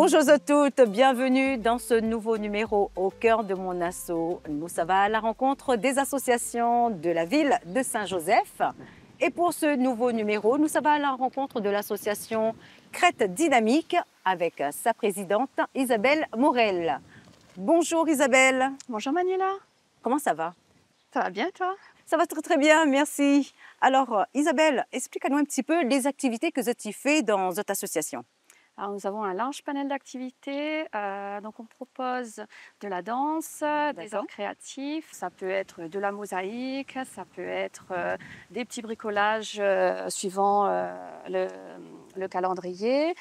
Bonjour à toutes, bienvenue dans ce nouveau numéro au cœur de mon asso. Nous, ça va à la rencontre des associations de la ville de Saint-Joseph. Et pour ce nouveau numéro, nous, ça va à la rencontre de l'association Crête Dynamique avec sa présidente Isabelle Morel. Bonjour Isabelle. Bonjour Manuela. Comment ça va? Ça va bien toi? Ça va très très bien, merci. Alors Isabelle, explique-nous un petit peu les activités que tu fais dans votre association. Alors, nous avons un large panel d'activités. Donc on propose de la danse, des arts créatifs. Ça peut être de la mosaïque, ça peut être des petits bricolages suivant le calendrier.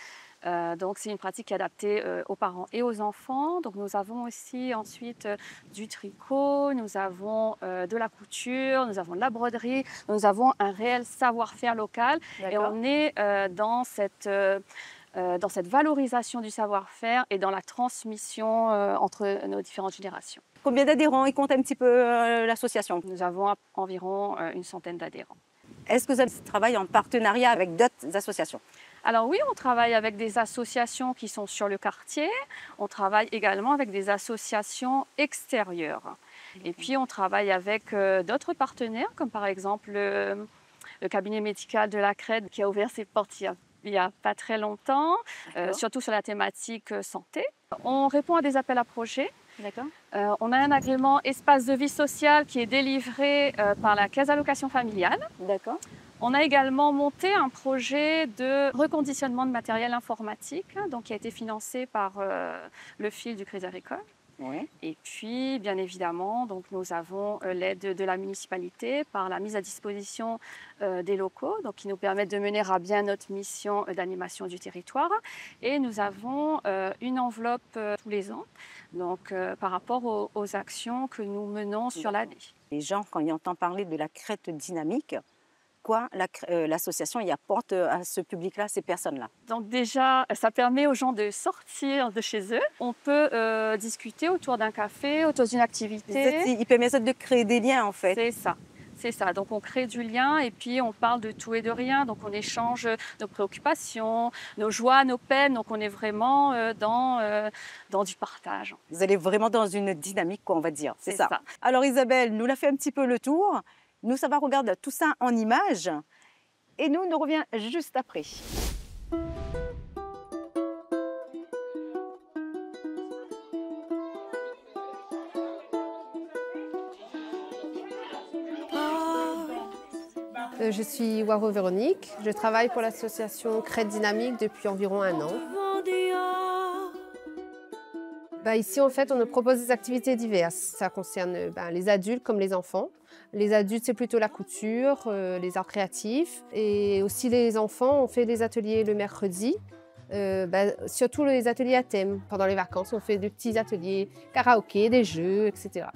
Donc c'est une pratique adaptée aux parents et aux enfants. Donc nous avons aussi ensuite du tricot, nous avons de la couture, nous avons de la broderie, nous avons un réel savoir-faire local. Et on est dans cette valorisation du savoir-faire et dans la transmission entre nos différentes générations. Combien d'adhérents? Il compte un petit peu l'association? Nous avons environ une centaine d'adhérents. Est-ce que vous travaillez en partenariat avec d'autres associations? Alors oui, on travaille avec des associations qui sont sur le quartier. On travaille également avec des associations extérieures. Et puis on travaille avec d'autres partenaires, comme par exemple le cabinet médical de la Crête qui a ouvert ses portes il n'y a pas très longtemps, surtout sur la thématique santé. On répond à des appels à projets. On a un agrément espace de vie sociale qui est délivré par la Caisse d'allocation familiale. On a également monté un projet de reconditionnement de matériel informatique, donc qui a été financé par le fil du Crédit Agricole. Oui. Et puis, bien évidemment, donc nous avons l'aide de la municipalité par la mise à disposition des locaux, donc qui nous permettent de mener à bien notre mission d'animation du territoire. Et nous avons une enveloppe tous les ans, donc par rapport aux actions que nous menons sur l'année. Les gens, quand ils entendent parler de la Crête Dynamique, quoi l'association y apporte à ce public-là, à ces personnes-là? Donc déjà, ça permet aux gens de sortir de chez eux. On peut discuter autour d'un café, autour d'une activité. Il permet de créer des liens en fait. C'est ça. C'est ça, donc on crée du lien et puis on parle de tout et de rien, donc on échange nos préoccupations, nos joies, nos peines, donc on est vraiment dans du partage. Vous allez vraiment dans une dynamique, quoi, on va dire, c'est ça. Ça. Alors Isabelle, nous l'a fait un petit peu le tour, nous ça va regarder tout ça en images et nous on revient juste après. Je suis Waro Véronique, je travaille pour l'association Crête Dynamique depuis environ 1 an. Ici, en fait, on nous propose des activités diverses. Ça concerne les adultes comme les enfants. Les adultes, c'est plutôt la couture, les arts créatifs. Et aussi les enfants, on fait des ateliers le mercredi. Surtout les ateliers à thème. Pendant les vacances, on fait des petits ateliers karaoké, des jeux, etc.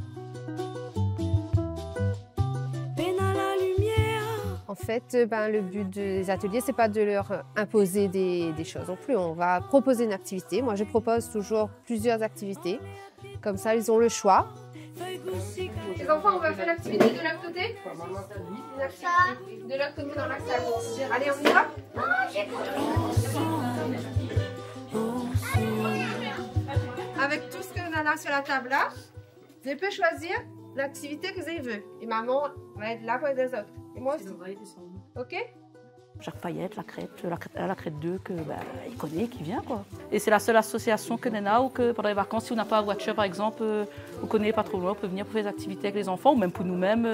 En fait, le but des ateliers, c'est pas de leur imposer des choses non plus. On va proposer une activité. Moi, je propose toujours plusieurs activités. Comme ça, ils ont le choix. Les enfants, on va faire l'activité de l'autre côté. De l'autre côté dans la salle. Allez, on y va. Avec tout ce qu'on a là sur la table là, je peux choisir l'activité que je veux. Et maman va être là pour les autres. Et moi aussi. Ok? Jacques Payette, la Crête 2, il connaît, qui vient quoi. Et c'est la seule association que nous avons, que pendant les vacances, si on n'a pas de voiture par exemple, on ne connaît pas trop loin, on peut venir pour faire des activités avec les enfants, ou même pour nous-mêmes.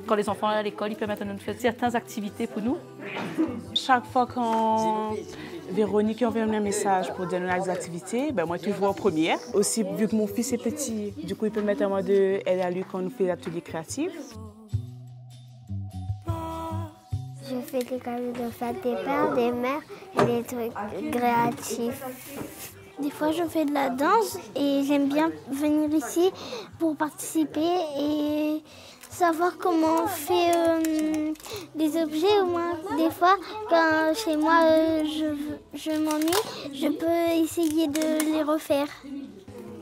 Quand les enfants sont à l'école, ils permettent de nous faire certaines activités pour nous. Chaque fois quand Véronique envoie un message pour donner des activités, moi toujours en première. Aussi, vu que mon fils est petit, du coup il peut mettre à moi d'aide à lui quand on fait des ateliers créatifs. Je fais des cadeaux de fête des pères, des mères et des trucs créatifs. Des fois, je fais de la danse et j'aime bien venir ici pour participer et savoir comment on fait des objets. Au moins, des fois, quand chez moi je m'ennuie, je peux essayer de les refaire.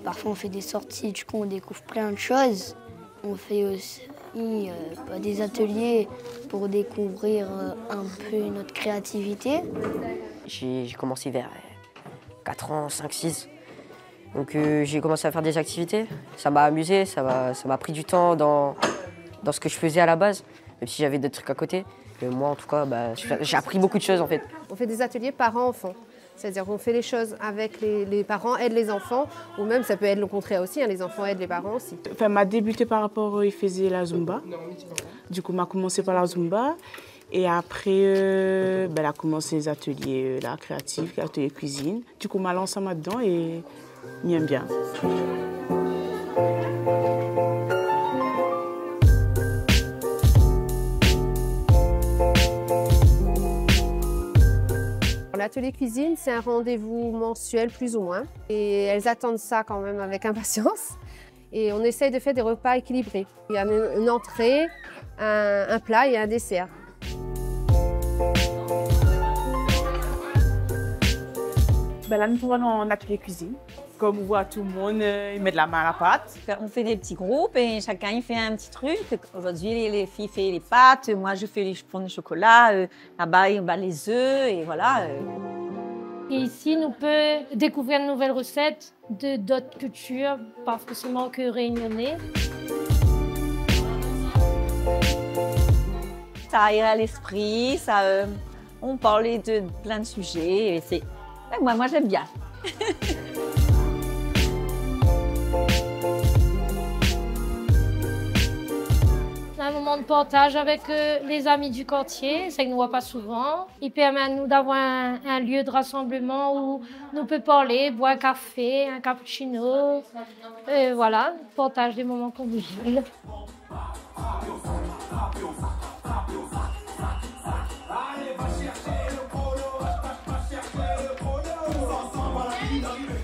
Parfois, on fait des sorties, du coup, on découvre plein de choses. On fait aussi des ateliers pour découvrir un peu notre créativité. J'ai commencé vers 4 ans, 5, 6. Donc j'ai commencé à faire des activités. Ça m'a amusé, ça m'a pris du temps dans ce que je faisais à la base, même si j'avais d'autres trucs à côté. Mais moi, en tout cas, j'ai appris beaucoup de choses en fait. On fait des ateliers parents-enfants. C'est-à-dire qu'on fait les choses avec les parents, aident les enfants, ou même ça peut être le contraire aussi, hein, les enfants aident les parents aussi. Enfin, m'a débuté par rapport, il faisait la Zumba. Du coup, m'a commencé par la Zumba. Et après, elle a commencé les ateliers créatifs, les ateliers cuisine. Du coup, m'a lancé là-dedans et m'aime bien. L'atelier cuisine, c'est un rendez-vous mensuel plus ou moins. Et elles attendent ça quand même avec impatience. Et on essaye de faire des repas équilibrés. Il y a une entrée, un plat et un dessert. Là, nous sommes en atelier cuisine. Comme on voit, tout le monde il met de la main à la pâte. On fait des petits groupes et chacun il fait un petit truc. Aujourd'hui, les filles font les pâtes, moi je prends le chocolat, là-bas on bat les œufs et voilà. Et ici, on peut découvrir de nouvelles recettes de d'autres cultures, pas forcément que réunionnais. Ça aère à l'esprit, on parlait de plein de sujets. Et moi j'aime bien. Un moment de partage avec les amis du quartier, c'est que nous ne voit pas souvent. Il permet à nous d'avoir un lieu de rassemblement où nous pouvons parler, boire un café, un cappuccino. Et voilà, partage des moments conviviaux.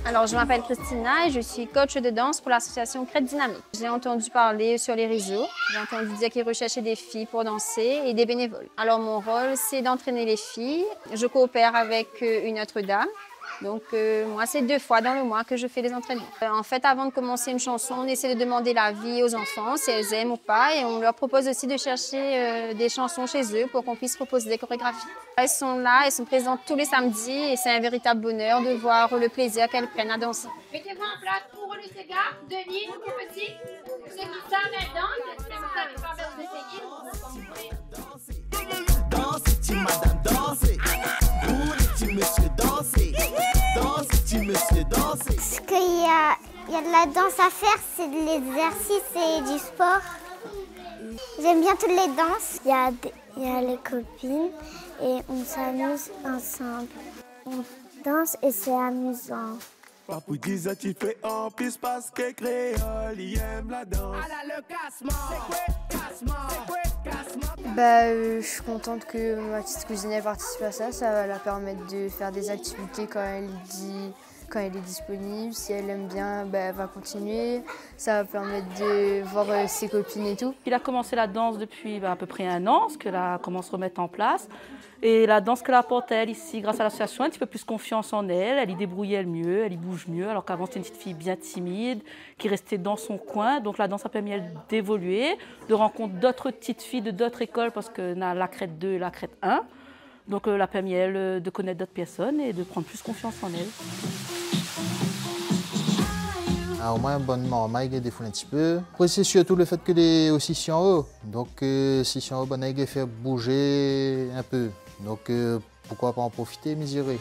Alors, je m'appelle Christina et je suis coach de danse pour l'association Crête Dynamique. J'ai entendu parler sur les réseaux, j'ai entendu dire qu'ils recherchaient des filles pour danser et des bénévoles. Alors, mon rôle, c'est d'entraîner les filles. Je coopère avec une autre dame. Donc, moi, c'est 2 fois dans le mois que je fais les entraînements. En fait, avant de commencer une chanson, on essaie de demander l'avis aux enfants, si elles aiment ou pas. Et on leur propose aussi de chercher des chansons chez eux pour qu'on puisse proposer des chorégraphies. Elles sont là, elles sont présentes tous les samedis et c'est un véritable bonheur de voir le plaisir qu'elles prennent à danser. Mettez-vous en place pour le Sega, Denis, tout petit. Ceux qui savent, elles dansent. Si vous ne savez pas, vous essayez. Danse, madame, dansez. Pour les messieurs, dansez. Ce qu'il y a de la danse à faire, c'est de l'exercice et du sport. J'aime bien toutes les danses. Il y a les copines et on s'amuse ensemble. On danse et c'est amusant. Papou disait tu fais en plus parce que créole, il aime la danse. Je suis contente que ma petite cousine ait participé à ça. Ça va la permettre de faire des activités quand elle est disponible. Si elle aime bien, elle va continuer. Ça va permettre de voir ses copines et tout. Il a commencé la danse depuis à peu près 1 an, ce qu'elle a commencé à remettre en place. Et la danse qu'elle apporte, elle, ici, grâce à l'association, un petit peu plus confiance en elle. Elle y débrouille elle mieux, elle y bouge mieux. Alors qu'avant, c'était une petite fille bien timide, qui restait dans son coin. Donc la danse a permis elle d'évoluer, de rencontrer d'autres petites filles de d'autres écoles, parce qu'on a la Crête 2 et la Crête 1. Donc elle a permis elle de connaître d'autres personnes et de prendre plus confiance en elle. Au moins, bonnement, maïgue défoule un petit peu. Après, c'est surtout le fait que les aussi si en haut. Donc, si en haut, maïgue faire bouger un peu. Donc, pourquoi pas en profiter, mesurer.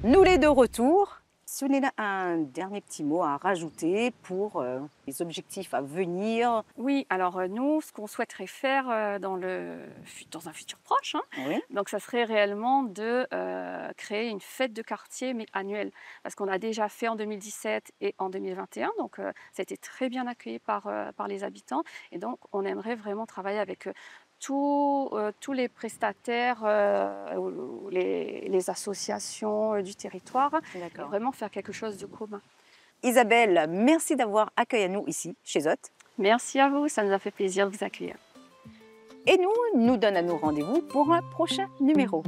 Nous les de retour. Si vous avez un dernier petit mot à rajouter pour les objectifs à venir. Oui, alors nous, ce qu'on souhaiterait faire dans un futur proche, Oui. donc ça serait réellement de créer une fête de quartier, mais annuelle. Parce qu'on a déjà fait en 2017 et en 2021, donc ça a été très bien accueilli par les habitants. Et donc, on aimerait vraiment travailler avec tous les prestataires, les associations du territoire, et vraiment faire quelque chose de commun. Isabelle, merci d'avoir accueilli à nous ici, chez Zot. Merci à vous, ça nous a fait plaisir de vous accueillir. Et nous donnons à nous rendez-vous pour un prochain numéro.